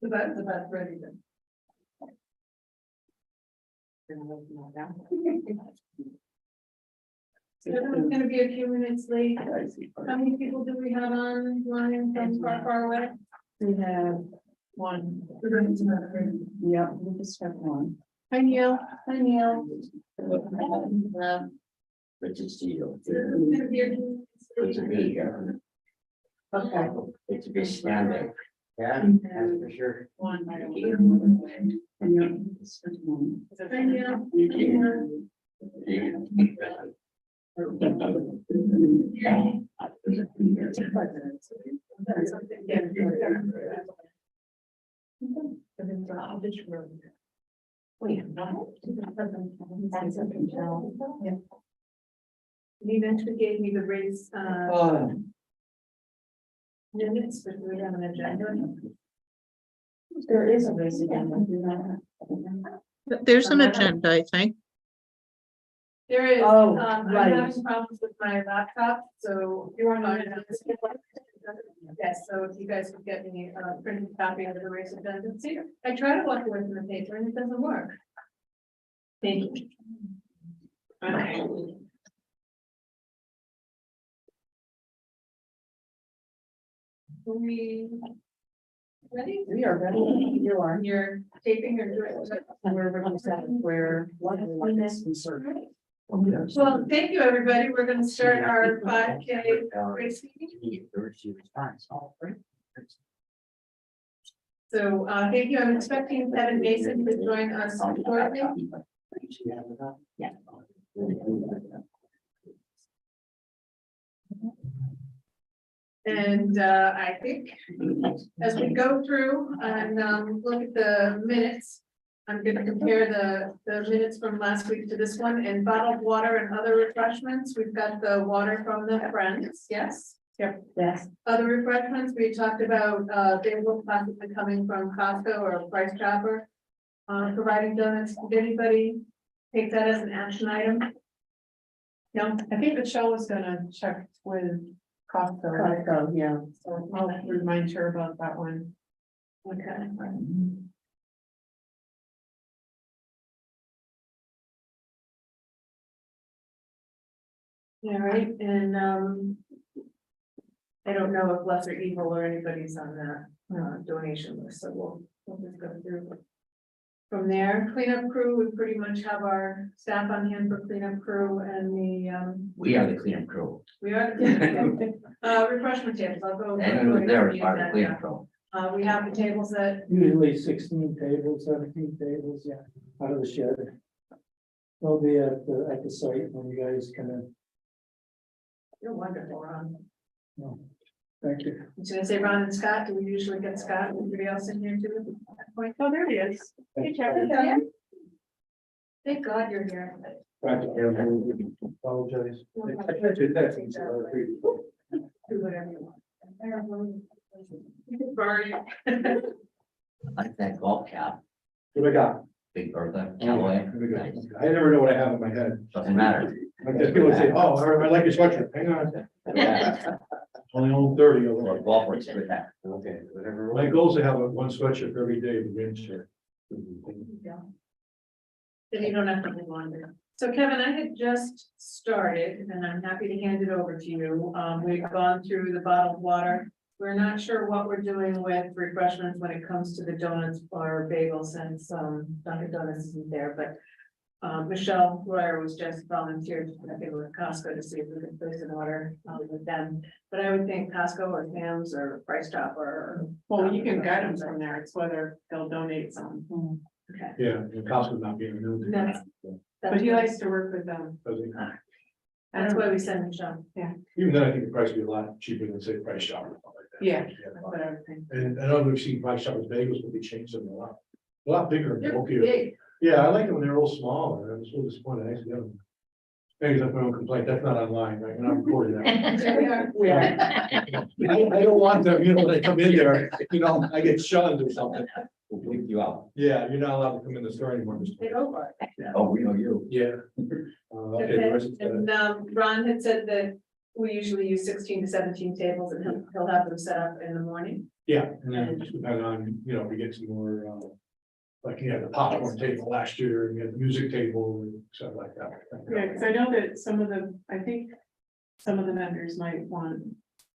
So that's about ready then. So it's gonna be a few minutes late. How many people do we have online from far away? We have one. Yeah, we just have one. Hi Neil. Hi Neil. Good to see you. It's gonna be a few minutes Good late. to be here. Okay. Good to be standing. Yeah, that's for sure. One. Hi Neil. He eventually gave me the race, minutes, but we have an agenda. There is a race agenda. There's an agenda, I think. There is, Oh, I'm right. having problems with my laptop, so you are not. Yes, so if you guys could get me a printed copy of the race agenda, see, I try to walk away from the paper and it doesn't work. Thank you. Okay. We ready? We are ready. You are. You're taping or doing? We're ready to where what is concerned. Well, thank you, everybody. We're gonna start our 5K race meeting. So, thank you. I'm expecting Evan Mason to join us shortly. And I think as we go through and look at the minutes, I'm gonna compare the minutes from last week to this one, and bottled water and other refreshments. We've got the water from the Friends, yes? Yep. Yes. Other refreshments, we talked about, they will possibly coming from Costco or Price Chopper. Providing donuts. Did anybody take that as an action item? No, I think Michelle was gonna check with Costco, right? Costco, yeah. So I'll remind her about that one. okay. All right, and I don't know if Lesser Evil or anybody's on that donation list, so we'll just go through. From there, cleanup crew, we pretty much have our staff on hand for cleanup crew and the We are the cleanup crew. we are the cleanup crew. Refreshment tables, I'll go. And who was there as part of the cleanup crew. We have the tables that, Usually 16 tables, 17 tables, yeah, out of the shed. They'll be at the site when you guys come in. you're wonderful, Ron. No, thank you. I was gonna say Ron and Scott, do we usually get Scott, anybody else in here too? at that point? Oh, there he is. Hey, Chuck, is that you? Thank God you're here. Apologize. Do whatever you want. You can borrow your- Like that golf cap, What I got? Big Bertha, Callaway. Nice. I never know what I have in my head. Doesn't matter. Like just people say, oh, I like your sweatshirt, hang on. Yeah. Only own 30 of Or them. golf works with that. Okay, whatever. My goal is to have one sweatshirt for every day, the wind shirt. Then you don't have to move on there. So Kevin, I had just started and I'm happy to hand it over to you. We've gone through the bottled water. We're not sure what we're doing with refreshments when it comes to the donuts or bagels, since Dunkin' Donuts isn't there, but Michelle Royer was just volunteered, I think, with Costco to see if we could place an order with them. But I would think Costco or Sam's or Price Chopper. Or, Well, you can get them from there. It's whether they'll donate some. okay. Yeah, and Costco's not being new. That's, But he likes to work with them. that's why we send Michelle. Even then, I think the price would be a lot cheaper than say Price Chopper. or something like that. Yeah. That's what I would think. And I know we've seen Price Chopper's bagels, but they changed them a lot bigger and They're bulkier. big. Yeah, I like them when they're a little smaller. I was so disappointed. I actually have them. Maybe that's my own complaint. That's not online, right? We're not recording that. There we are. We are. I don't want them, when they come in there, I get shunned or something. We'll bleep you out. Yeah, you're not allowed to come in the store anymore. They go for it. Oh, we know you. Yeah. Okay, the rest is, And Ron had said that we usually use 16 to 17 tables and he'll have them set up in the morning. Yeah, and then just depending on, you know, we get some more, like, you had the popcorn table last year, and you had the music table and stuff like that. Yeah, because I know that some of the, I think some of the vendors might want,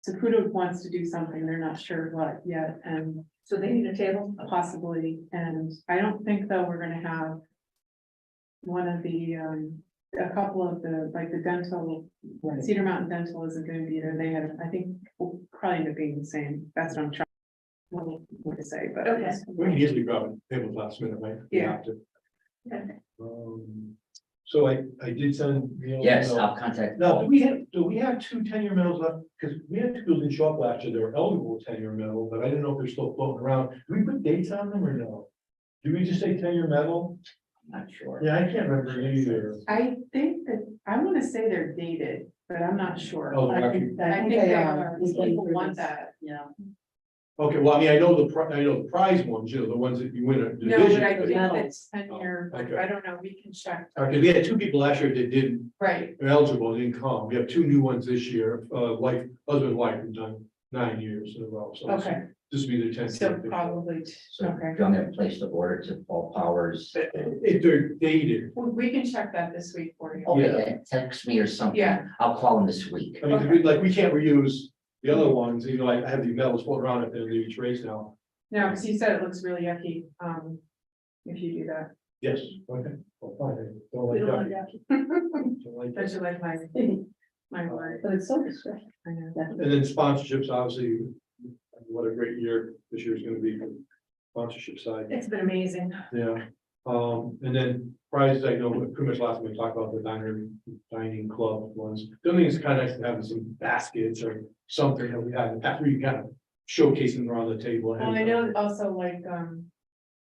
Saputo wants to do something, they're not sure what yet, and So they need a table. possibly, and I don't think though we're gonna have one of the, a couple of the, like the dental, Cedar Mountain Dental isn't gonna be there, they had, I think, will probably end up being the same, that's what I'm trying to say, but. Okay. We can easily grab a table last minute, right? We Yeah. have to. Okay. So I did send. Yes, I'll contact. Now, do we have 2 10-year medals left? Because we had 2 people in shop last year, they were eligible 10-year medal, but I didn't know if they're still floating around. Do we put dates on them or no? Do we just say 10-year medal? Not sure. Yeah, I can't remember either. I think that, I wanna say they're dated, but I'm not sure. Oh, I they're think actually- they they are, are. people want that. Yeah. Okay, well, I mean, I know the prize ones, you know, the ones that you win a No, division. but I think medals. it's 10-year, Oh, okay. I don't know, we can check. Because we had 2 people last year that didn't, Right, were eligible, and didn't come. We have 2 new ones this year, husband and wife have done 9 years in a row, so. okay, This will be the 10th. so probably, So do okay. you want me to place the order to Paul Powers? If they're dated, We can check that this week for you. Okay, text me or something. Yeah. I'll call him this week. I mean, 'cause we can't reuse the other ones, you know, I have these medals floating around at the end of each race now. No, because he said it looks really yucky, if you do that. Yes, okay. Well, fine. Don't We like don't want that. to. Don't like Don't that. you like my word? But it's so discretionary. I know. And then sponsorships, obviously, what a great year this year is gonna be for the sponsorship side. It's been amazing. Yeah, and then prizes, I know, pretty much last time we talked about the dining club ones. The only thing is kind of nice to have some baskets or something that we have, after you kind of showcasing them around the table. Well, I know also like,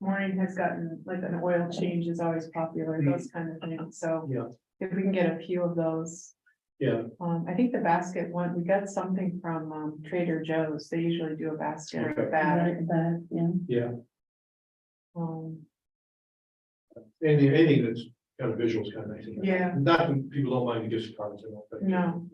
Maureen has gotten, like an oil change is always popular, those kind of things, so. Yeah. If we can get a few of those, Yeah, I think the basket one, we got something from, Trader Joe's, they usually do a basket or Okay. a bag. Right, that, yeah. yeah, Um, anything that's kind of visual is kind of nice. Yeah. Not that people don't mind the gift cards and all that. no,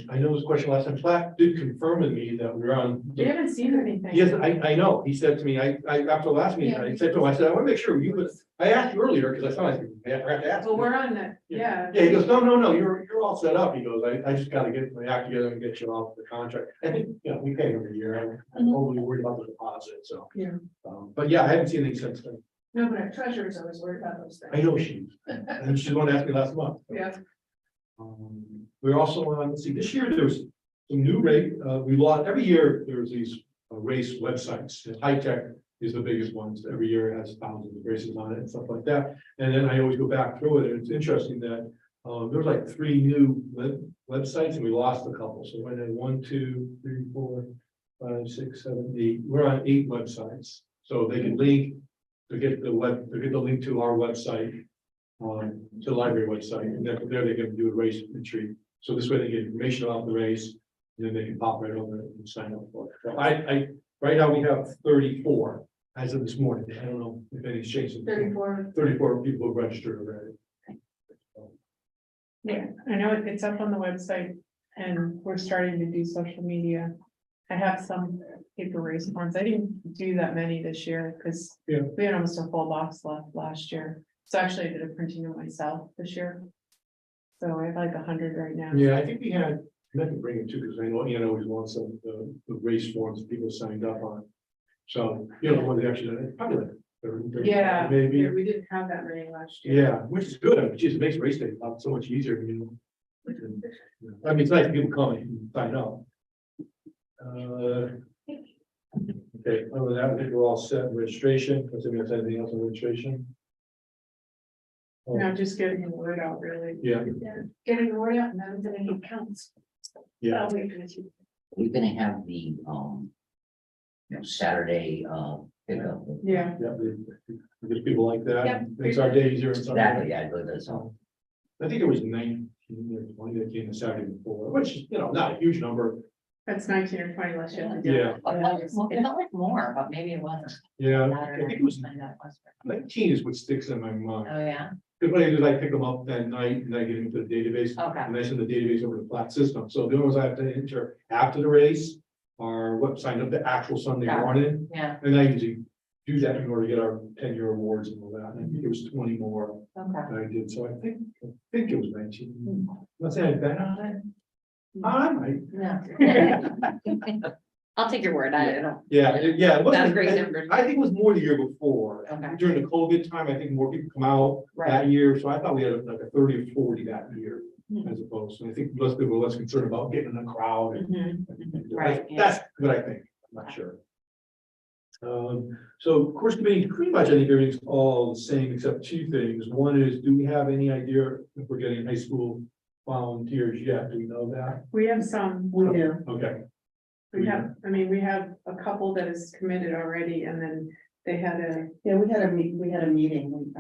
I know this question last time, Flack did confirm with me that we're on. we haven't seen anything. Yes, I know, he said to me, after the last meeting, I said to him, I said, I wanna make sure you would, I asked you earlier, because I thought I forgot to ask. Well, you. we're on the, yeah. Yeah, he goes, no, you're all set up, he goes, I just gotta get my act together and get you off the contract. I think, you know, we pay every year, I'm overly worried about the deposit, so. Yeah. But yeah, I haven't seen anything since then. No, but our treasurer's always worried about those I things. know she, and she's the one that asked me last month. Yeah. We're also on, let's see, this year there was some new rate, we lost, every year there's these race websites. High Tech is the biggest ones, every year it has thousands of races on it and stuff like that. And then I always go back through it, and it's interesting that there's like 3 new websites and we lost a couple. So went in 1, 2, 3, 4, 5, 6, 7, 8, we're on 8 websites. So they can link to get the link to our website, to the library website, and then from there they can do a race entry. So this way they get information about the race, and then they can pop right over it and sign up for it. So right now we have 34 as of this morning. I don't know if anything's changed. 34. 34 people have registered already. Yeah, I know it's up on the website and we're starting to do social media. I have some paper race forms. I didn't do that many this year because Yeah. we had almost a full box left last year. So actually I did a printing of myself this year. So I have like 100 right now. Yeah, I think we had, I meant to bring it too, because I know Ian always wants some, the race forms people signed up on. So, you know, the ones that actually, probably like 30, Yeah, maybe. we didn't have that many last year. Yeah, which is good. I mean, geez, it makes race day so much easier, you know. I mean, it's nice people come and sign up. Okay, other than that, I think we're all set in registration. Does anyone have anything else on registration? No, just getting the word out really. Yeah, Getting the word out and then it counts. yeah, I'll wait for you. We're gonna have the, Saturday, pickup. Yeah, yeah. There's people like that. Yep. Makes our day easier. and stuff. Exactly, I believe that's all. I think it was 19 or 20 that came the Saturday before, which, you know, not a huge number. that's 19 or 20 less you have to do. Yeah, It felt like more, but maybe it wasn't. yeah. I Saturday think it was night, that was- 19 is what sticks in my mind. Oh, yeah. Because what I do is I pick them up that night and I get into the database. Okay. And I send the database over to the flat system. So the only ones I have to enter after the race are what signed up the actual Sunday Got it. morning. Yeah, And I usually do that in order to get our 10-year awards and all that. And I think it was 20 more okay. that I did. So I think it was 19. Let's say I bet on it. I might. Yeah. I'll take your word. I don't. Yeah, yeah. It wasn't- That's a great number. I think it was more the year before. Okay. During the COVID time, I think more people come out Right. that year. So I thought we had like a 30 or 40 that year. Hmm. As opposed, to I think less people were less concerned about getting in a crowd. Mhm. Right, yeah. That's what I think. I'm not sure. So of course, committee, pretty much, I think everything's all the same except two things. One is, do we have any idea if we're getting high school volunteers yet? Do we know that? We have some, We do. Okay. we have, I mean, we have a couple that is committed already, and then they had a, Yeah, we had a meeting,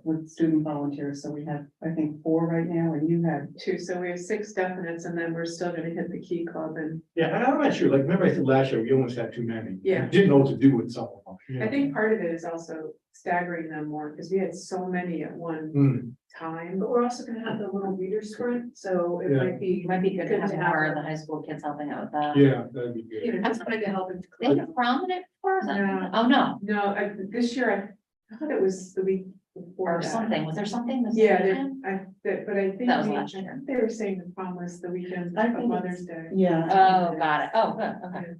with student volunteers, so we have, I think, 4 right now, and you had. two, so we have 6 definites, and then we're still gonna hit the key club, and Yeah, and I'm not sure, like, remember I said last year, we almost had too many. Yeah. We didn't know what to do with some of them. you know? I think part of it is also staggering them more, because we had so many at one Hmm. time. But we're also gonna have the little reader sprint, so it Yeah. Might be good to have Good to more have of the high school kids helping out with that. Yeah, that'd be good. you know, just trying to help them. They have prominent for No. them. Oh, no, No, this year, I thought it was the week before or that. something. Was there something? this Yeah, weekend? but I think That was last year. they were saying the problem was the weekend I of think Mother's Day. Yeah. Oh, got it. Oh, good, okay.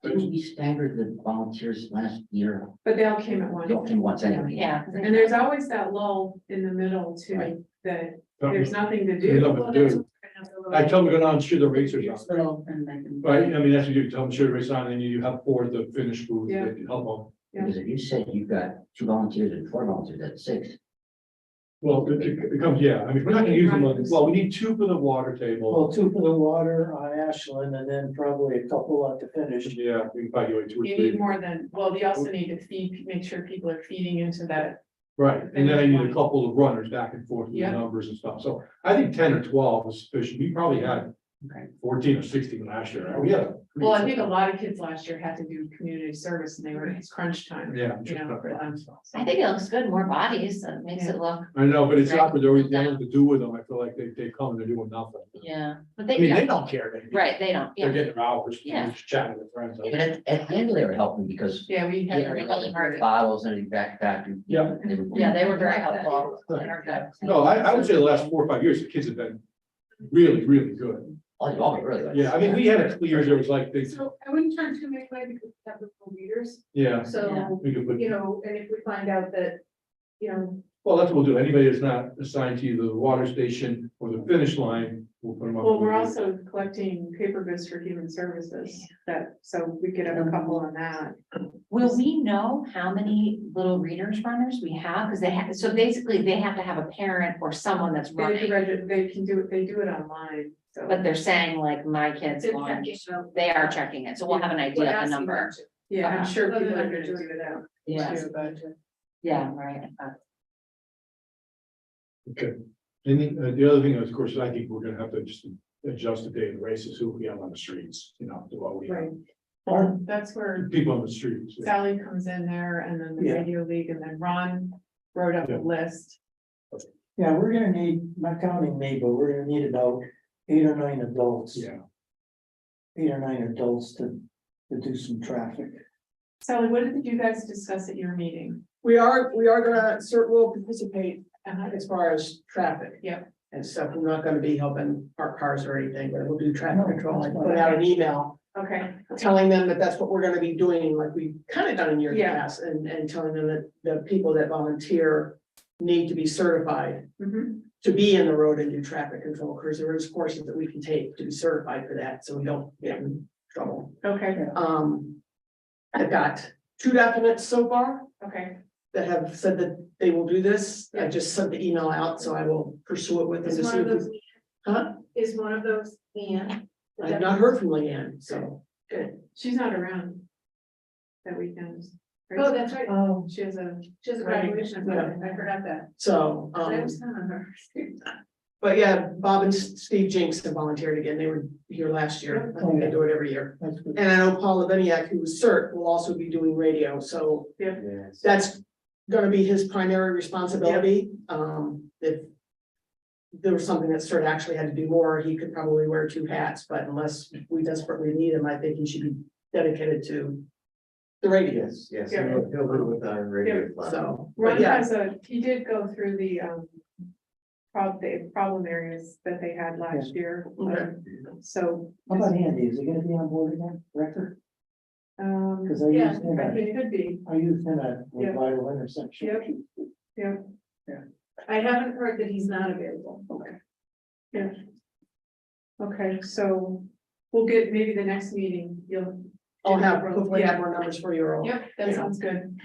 Didn't we stagger the volunteers last year? But they all came at once. They all came once anyway. Yeah. And there's always that lull in the middle Right. too, that there's nothing to There's do. nothing to do. I tell them to go down and shoot the racers on. So, and they can. Right, I mean, that's what you tell them, shoot the race on, and you have 4 at the finish booth, Yeah. that can help them. Because if you said you've got 2 volunteers and 4 volunteers, that's 6. Well, it comes, yeah, I mean, we're not gonna use them, well, we need 2 for the water table. Well, 2 for the water on Ashland and then probably a couple at the finish. Yeah, we can probably do 2 or You 3. need more than, well, you also need to feed, make sure people are feeding into that. Right, and then I need a couple of runners back and forth with the Yeah. numbers and stuff, so I think 10 or 12 is sufficient, we probably had Okay. 14 or 16 last year, we had. a pretty- Well, I think a lot of kids last year had to do community service and they were, it's crunch time. Yeah. You know, for them. I think it looks good, more bodies, it makes it look, I know, but it's Right. awkward, there always nothing to do with them, I feel like they come and they're doing nothing. yeah, but I they, mean, they yeah, don't care, right, they don't, they're yeah, getting their hours, Yeah. just chatting with friends. And at the end, they were helping because. Yeah, we they had. had really hard. bottles and backpack. and- Yeah. yeah, they were very helpful. They were good. No, I would say the last 4 or 5 years, the kids have been really, really good. Oh, you all really. good. Yeah, I mean, we had a couple years, there was like, they, So I wouldn't turn too many away because we have the full readers, yeah, so, we could put, you know, and if we find out that, you know, well, that's what we'll do, anybody that's not assigned to either the water station or the finish line, we'll put them up. Well, we're also collecting paper goods for human services, that, so we could have a couple on that. Will we know how many little readers runners we have? Because they have, so basically they have to have a parent or someone that's They have to running, they can do it, they do it online, so. but they're saying like my kids, it's launched. checking, so. They are checking it, so we'll have an We're idea of the asking number. them to. Yeah, I'm Okay. sure Other people are than gonna do just- that. Yeah, too, but- yeah, right. Okay, and the other thing, of course, I think we're gonna have to just adjust the day of the races, who we have on the streets, you know, to what we have. Right. That's where People on the streets. yeah. Sally comes in there and then the Yeah. radio league and then Ron wrote up a Yeah. list. Yeah, we're gonna need, not counting me, but we're gonna need about 8 or 9 adults. Yeah, 8 or 9 adults to do some traffic. Sally, what did you guys discuss at your meeting? We are gonna, will participate as far as traffic. Yep. And stuff, we're not gonna be helping park cars or anything, but we'll do traffic control, like put out an email Okay, telling them that that's what we're gonna be doing, like we've kind of done in years Yeah. past, and telling them that the people that volunteer need to be certified mhm, to be in the road and do traffic control, because there is courses that we can take to be certified for that, so we don't get in trouble. okay, I've got 2 definites so far okay. that have said that they will do this. I just sent the email out, so I will pursue it with them Is to one see of if those, we, huh? is one of those Ian? I have not heard from Leanne, so, good. She's not around that weekend. right? Oh, that's right, Oh. She has a, she has a Right. graduation, I forgot that. So, I was telling her. but yeah, Bob and Steve Jinks have volunteered again. They were here last year. I think they do it every year. That's good. And I know Paul Laviniak, who was CERT, will also be doing radio, so Yes. that's gonna be his primary responsibility. If there was something that Sturt actually had to do more, he could probably wear two hats, but unless we desperately need him, I think he should be dedicated to the radio. Yes, Yeah. he'll do with our radio. club. So, Ron but yeah, has he did go through the problem areas that they had last year. Okay. So. How about Andy, is he gonna be on board again, record? Um, Cause I Yeah, used him at, it could be, I used him at Yeah. Vital Intersection. yeah, I haven't heard that he's not available. yeah. Okay, so we'll get, maybe the next meeting, I'll hopefully have more numbers for you, Earl. Yep, that sounds good.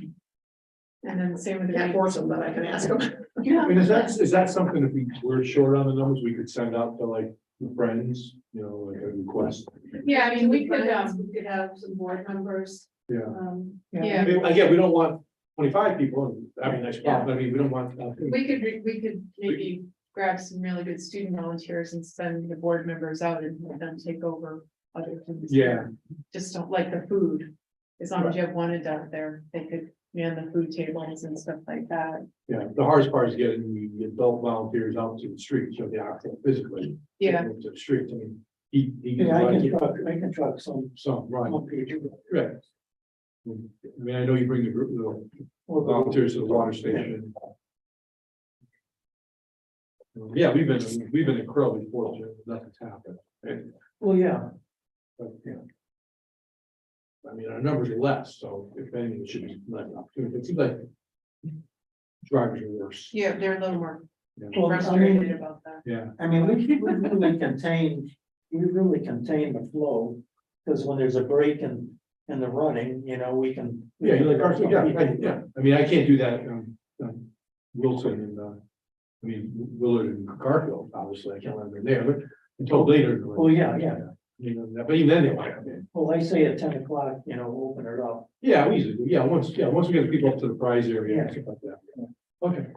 And then same with the. Can't force him, but I can ask him. I mean, is that something if we're short on the numbers, we could send out to like the friends, you know, like a request? Yeah, I mean, we could, We could have some board members. Yeah. yeah, Again, we don't want 25 people, and that'd be nice, but I mean, we don't want. we could maybe grab some really good student volunteers and send the board members out and let them take over other things. Yeah. Just don't like the food, as long as you have one adult there, they could man the food tables and stuff like that. Yeah, the hardest part is getting the adult volunteers out to the streets, so they are physically. Yeah, To the streets, I mean, he. Yeah, I can truck some Right, people. right. I mean, I know you bring the group, the volunteers to the water station. Yeah, we've been incredibly fortunate, nothing's happened, and, Well, yeah, but, you know. I mean, our numbers are less, so if anything, it should be like an opportunity, it seems like. Drivers are worse. yeah, they're a little more Yeah. well, I frustrated mean, about that. Yeah, we really contain the flow. Cause when there's a break in the running, you know, we can. yeah, you're like, Carson, yeah, yeah, I mean, I can't do that, Wilson and, I mean, Willard and Garfield, obviously, I can't let them in there, but until later. Oh, yeah, yeah. You know, but even then they might come in. Well, I say at 10 o'clock, you know, open it up. Yeah, we usually, once we get the people up to the prize area and stuff like that. Okay,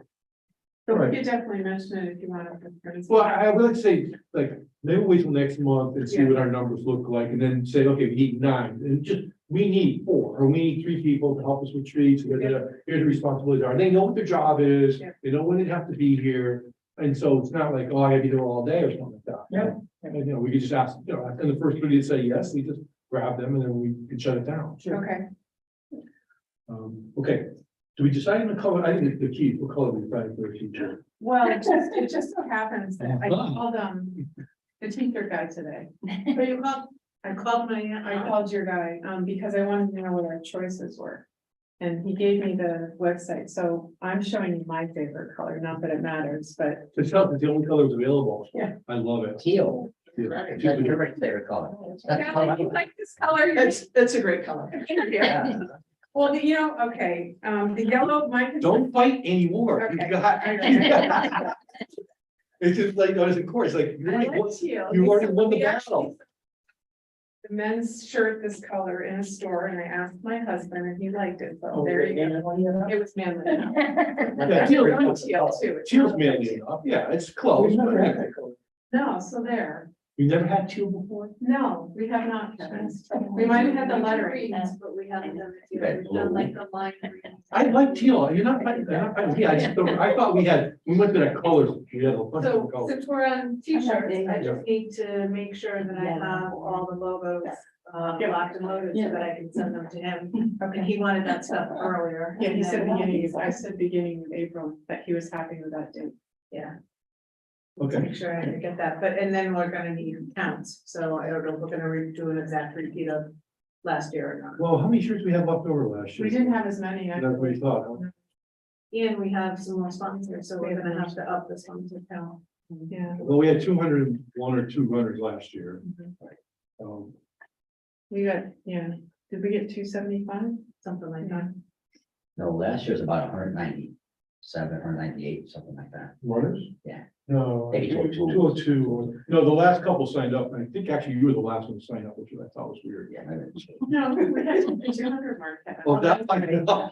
So we Right. could definitely mention it if you want to. well, I would like to say, like, maybe wait till next month and see what our numbers look like, and then say, okay, we need 9, and just, we need 4, or we need 3 people to help us with trees, here's the responsibilities are, they know what their job is, Yeah. they know when they have to be here. And so it's not like, oh, I gotta be there all day or something like that. Yeah. And, you know, we could just ask, you know, and the first 3 to say yes, we just grab them and then we can shut it down. Okay, Okay, do we decide on the color? I think the key, what color we decide for the teacher. well, it just so happens that I called the teacher guy today. But you called, I called I called your guy, because I wanted to know what our choices were. And he gave me the website, so I'm showing you my favorite color, not that it matters, but It's the only color that's available. Yeah. I love it. Teal, Yeah. that's your favorite color. yeah, you like this color. It's a great color. Yeah. Well, you know, okay, the yellow, mine. Don't fight anymore. You Okay. got- It's just like, I was in course, like, you already won the battle. The men's shirt this color in a store, and I asked my husband and he liked it, so Oh, there you go. yeah. It was manly. Yeah, Teal, teal- teal too. It's Teal's not- manly enough, yeah, it's close. We've never but- had that color. No, so there. You never had teal before? No, we have not, Kevin. We might have had the lettering. But we haven't done it You had yet. We've done blue. like the line. I like teal, you're not fighting, yeah, I just don't, I thought we went to that colors, we had a bunch So of colors. since we're on t-shirts, I Yeah. just need to make sure that I have all the logos locked and loaded so that I can send them to him. And he wanted that stuff earlier. Yeah, he said And then- I said beginning of April, that he was happy with that date. Yeah. Okay. To make sure I get that, but and then we're gonna need counts, so I don't know if we're gonna do an exact repeat of last year or not. Well, how many shirts we have left over last year? We didn't have as many. That's what we thought, huh? And we have some more sponsors, so we're gonna have to up the sponsor count. Yeah, Well, we had 201 or 200 last year. Um, we got, yeah, did we get 275? Something like that. No, last year's about 197, 198, something like that. Runners? Yeah. No, Maybe 202. 202. No, the last couple signed up, and I think actually you were the last one to sign up, which I thought was weird. Yeah, maybe. No, we had the 200 mark. Kevin. Well, that might be enough.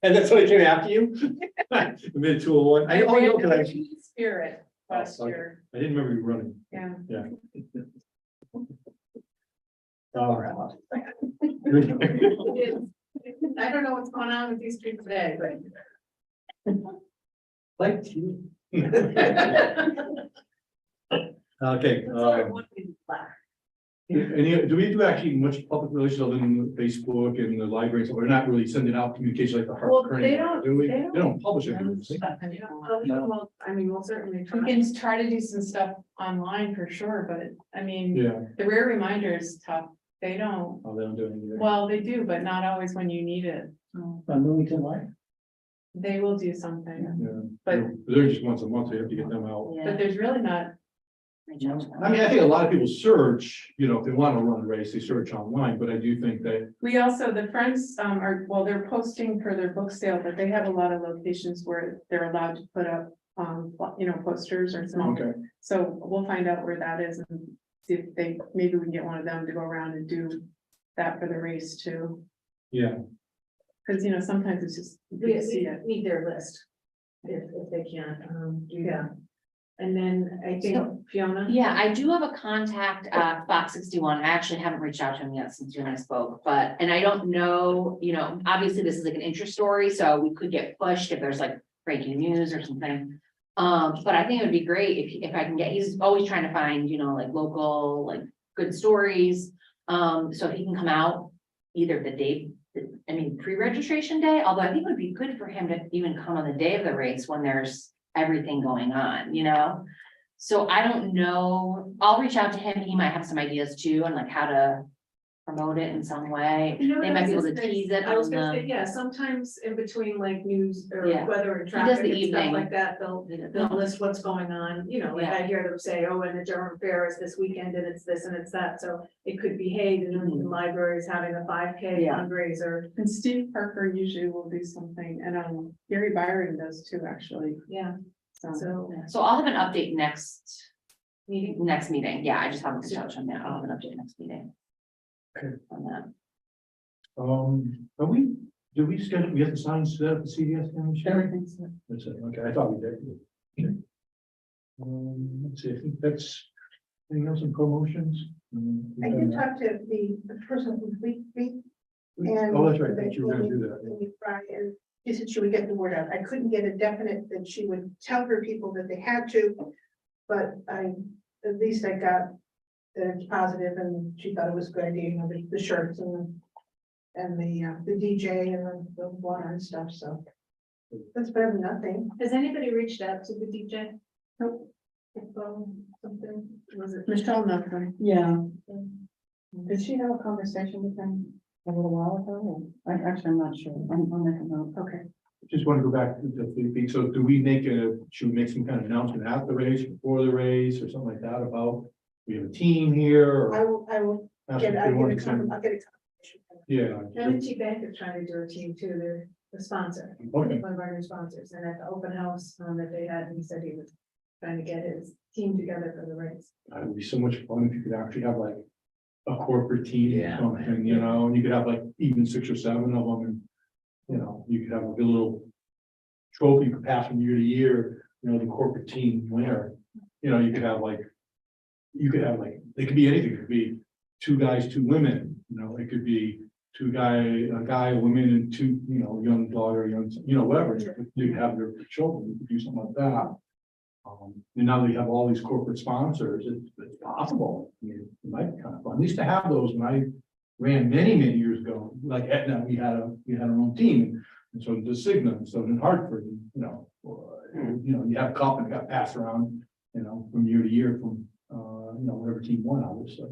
And that's what I came after you? Mid 201. I ran know, the because Teen Spirit last okay. year, I didn't remember you running. yeah. All right. I don't know what's going on with these two today, but. Like. Okay, Sorry, one thing left. do we do actually much public relations other than Facebook and the libraries? We're not really sending out communication like the Well, Harper. they don't- Do we? they don't- They don't publish it. do they? Well, I mean, we'll certainly We try. can try to do some stuff online for sure, but I mean, Yeah, the rare reminder is tough. They don't, oh, they don't do anything. well, they do, but not always when you need it. On Newington Live. They will do something, Yeah, but, they're just once a month, so you have to get them out. but there's really not, I mean, I think a lot of people search, you know, if they want to run a race, they search online, but I do think that, we also, the Friends, are, well, they're posting for their book sale, but they have a lot of locations where they're allowed to put up, posters or small. okay, So we'll find out where that is and see if they, maybe we can get one of them to go around and do that for the race too. yeah. Cause sometimes it's just, you We can see it. need their list. If they can, do that. And then I think Fiona. Yeah, I do have a contact at Fox 61. I actually haven't reached out to him yet since you and I spoke, and I don't know, obviously this is like an interest story, so we could get pushed if there's like breaking news or something. But I think it would be great if I can get, he's always trying to find, like local, like good stories. So if he can come out either the day, pre-registration day, although I think it would be good for him to even come on the day of the race when there's everything going on, So I don't know, I'll reach out to him, he might have some ideas too, on like how to promote it in some way. They might be able to tease it I was on gonna say, the, yeah, sometimes in between like news or Yeah. weather and does traffic the and stuff evening. like that, they'll list what's going on, like Yeah. I hear them say, oh, and the Durham Fair is this weekend and it's this and it's that, so it could be, hey, the Newington Library is having a 5K Yeah. fundraiser, And Steve Parker usually will do something, and Gary Byron does too, actually. yeah, So so. so I'll have an update next Meeting. yeah, I just haven't reached out to him yet, I'll have an update next meeting. Okay. On that. Do we schedule, we have the signs set up at CDS then? Everything's. That's it, okay, I thought we did. Okay. Let's see, I think that's, anything else in promotions? I did talk to the person who we, Oh, that's right, that you were gonna do that. and she said she would get the word out. I couldn't get a definite that she would tell her people that they had to, but at least I got that it's positive and she thought it was a good idea, the shirts and the DJ and the water and stuff, so. That's better than nothing. Has anybody reached out to the DJ? Nope. Something, was it? Michelle Nutley. Yeah. Did she have a conversation with him a little while ago? I'm not sure. I'll make a note. Okay. Just want to go back to the fleet feet. So do we should we make some kind of announcement at the race, before the race, or something like that about, we have a team here? I Or will ask get, if they I'll want get to a send- I'll get a confirmation. Yeah. M&T Bank is trying to do a team too, they're the sponsor, Okay. one of our new sponsors, and at the open house that they had, he said he was trying to get his team together for the race. It would be so much fun if you could actually have like a corporate team or Yeah. something, and you could have like even 6 or 7 of them, and you could have a little trophy you could pass from year to year, the corporate team winner. You could have like, it could be anything, it could be 2 guys, 2 women, it could be a guy, a woman, and 2, young daughter, whatever. You could have their children, you could do something like that. And now that you have all these corporate sponsors, it's possible. I mean, it might be kind of fun. I used to have those when I ran many years ago, like Etna, we had our own team. And so the Signum, so in Hartford, you have a cup and it got passed around, from year to year from, whatever team won, obviously.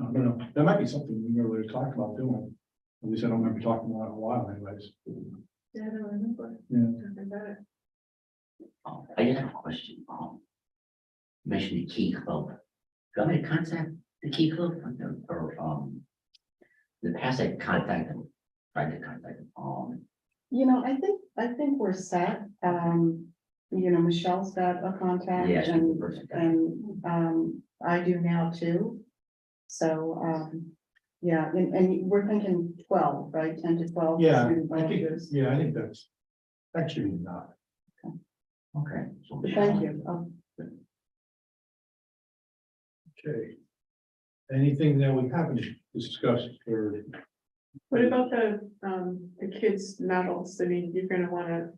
I don't know, that might be something we never really talked about doing. At least I don't remember talking about it in a while anyways. Yeah, I don't remember. Yeah. Talking about it. I just have a question. Mentioned the Key Club. Do I want to contact the Key Club or the past I contacted them, tried to contact them. I think we're set. Michelle's got a contact Yeah, she's the and, person. I do now too. So, yeah, and we're thinking 12, right? 10 to 12. Yeah, student I think, volunteers. yeah, I think that should be enough. Okay. So Thank you. Okay. Anything that we haven't discussed or What about the kids' medals? I mean, you're gonna wanna,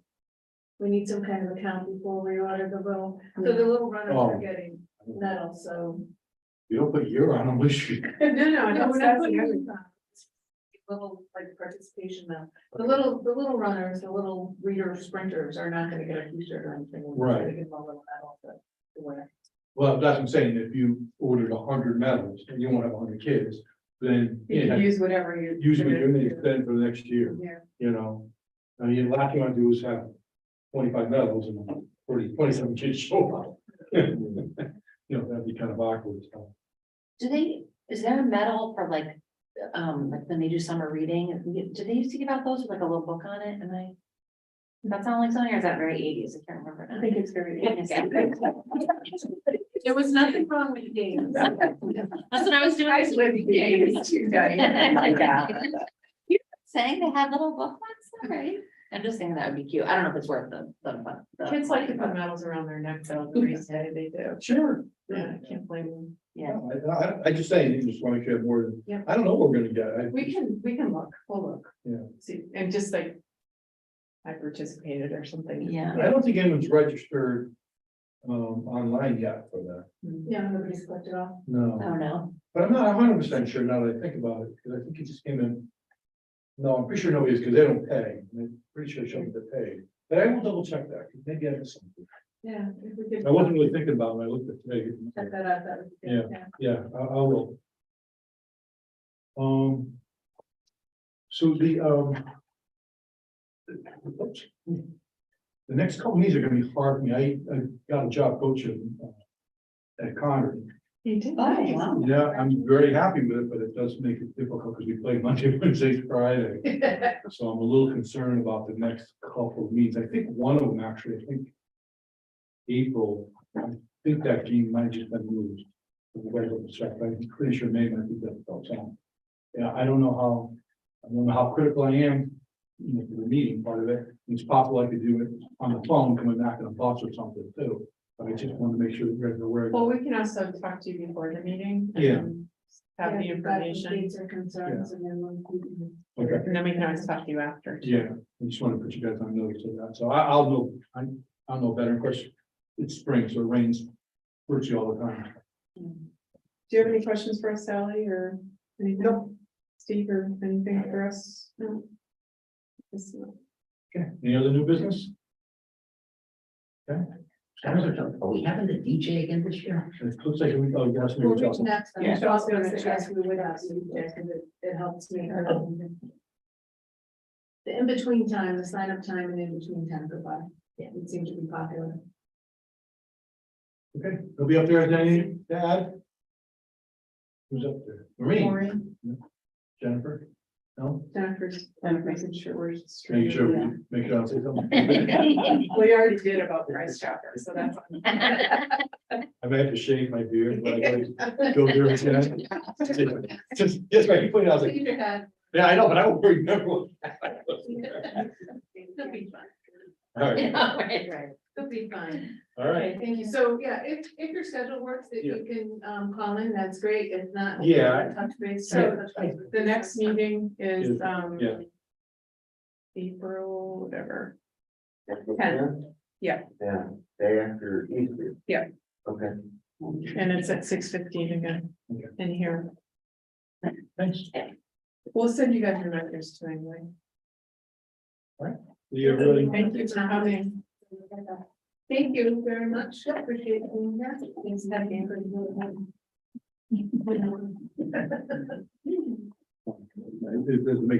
We need some kind of account before we order the little, so the little runners are Oh. getting medals, so. You don't put year on them, wish you. no, No, that's, we're not that's putting the other. any, little like participation now. The little runners, the little reader sprinters are not gonna get a t-shirt or anything. We're Right. gonna give them a little medal to wear. Well, that's what I'm saying, if you ordered 100 medals and you won't have 100 kids, then You yeah, can use whatever you. use what you need then for the next year, Yeah. you know? I mean, the last thing I want to do is have 25 medals and 27 kids show up. You know, that'd be kind of awkward, so. Is there a medal for like when they do summer reading? Do they used to give out those with like a little book on it? And I. Does that sound like something, or is that very eighties? I can't remember. I now. think it's very. There was nothing wrong with the games. That's what I was doing. I lived in the 80s too, Diane. My God. You're saying they had little booklets, all right? I'm just saying that would be cute. I don't know if it's worth the. Kids like to put medals around their neck, though, the say they do. Sure. Yeah, I can't blame them. Yeah. I just saying, you just want to make sure you have more than, Yeah. I don't know what we're gonna get. We can look, we'll look. Yeah. See, and just like. I participated or something. Yeah. I don't think anyone's registered online yet for that. Yeah, nobody's clicked it off. No, Oh, no. but I'm not 100% sure now that I think about it, because I think it just came in. No, I'm pretty sure nobody is, because they don't pay. I'm pretty sure some of them pay, but I will double check that, 'cause maybe I missed something. Yeah. If we could I wasn't really thinking about it when I looked at today. check that out, that would be good, yeah. Yeah, I will. So oops. The next couple of meetings are gonna be hard for me. I got a job coaching at Concord. You did. Oh, nice. wow. Yeah, I'm very happy with it, but it does make it difficult because we play Monday, Wednesday, Friday. So I'm a little concerned about the next couple of meetings. I think one of them actually, I think April, I think that game might have just been moved. We gotta double check, but I'm pretty sure maybe I think that's about time. Yeah, I don't know how critical I am, you know, for the meeting part of it. It's possible I could do it on the phone, coming back in a bus or something too. But I just want to make sure that we're aware of Well, it. we can also talk to you before the meeting. and Yeah. then Have the Yeah, you've got some information, Dates or concerns and then we'll. Okay, and then we can always talk to you after. yeah, I just want to put you guys on notice of that. So I'll know, I'll know better. Of course, it's spring, so it rains virtually all the time. Do you have any questions for us, Sally, or anything? Nope. Steve, or anything for us? No. Yes, no. Okay, any other new business? Okay, Are we having the DJ again this year? it looks like we, oh, yes, we We'll were reach talking. next. Yeah. I'm also gonna suggest we would have some, because it helps me. The in-between time, the sign-up time and in-between time for fun. Yeah, it seems to be popular. Okay, he'll be up there, anything to add? Who's up there? Maureen, Maureen, Jennifer? No? Jennifer's kind of making sure we're. Making sure Yeah. we make sure I say something. We already did about Price Chopper, so that's. I may have to shave my beard, but I go there again. Just, yes, right, you put it out, I was like, Leave your hat. yeah, I know, but I won't remember what. It'll be fine. All right, Right. It'll be fine. all right. Okay, thank you. So, yeah, if your schedule works, that you can, call in, that's great. If not. Yeah. Touch base. So, touch base with The us. next meeting is, Yeah. April, whatever. Yeah. Yeah. Yeah, day after Easter. Yeah. Okay. And it's at 6:15 again, in here. Thanks. We'll send you guys reminders too anyway. You're really. Thank you for coming. Thank you very much. Appreciate being here. Thanks, Becky. It doesn't make it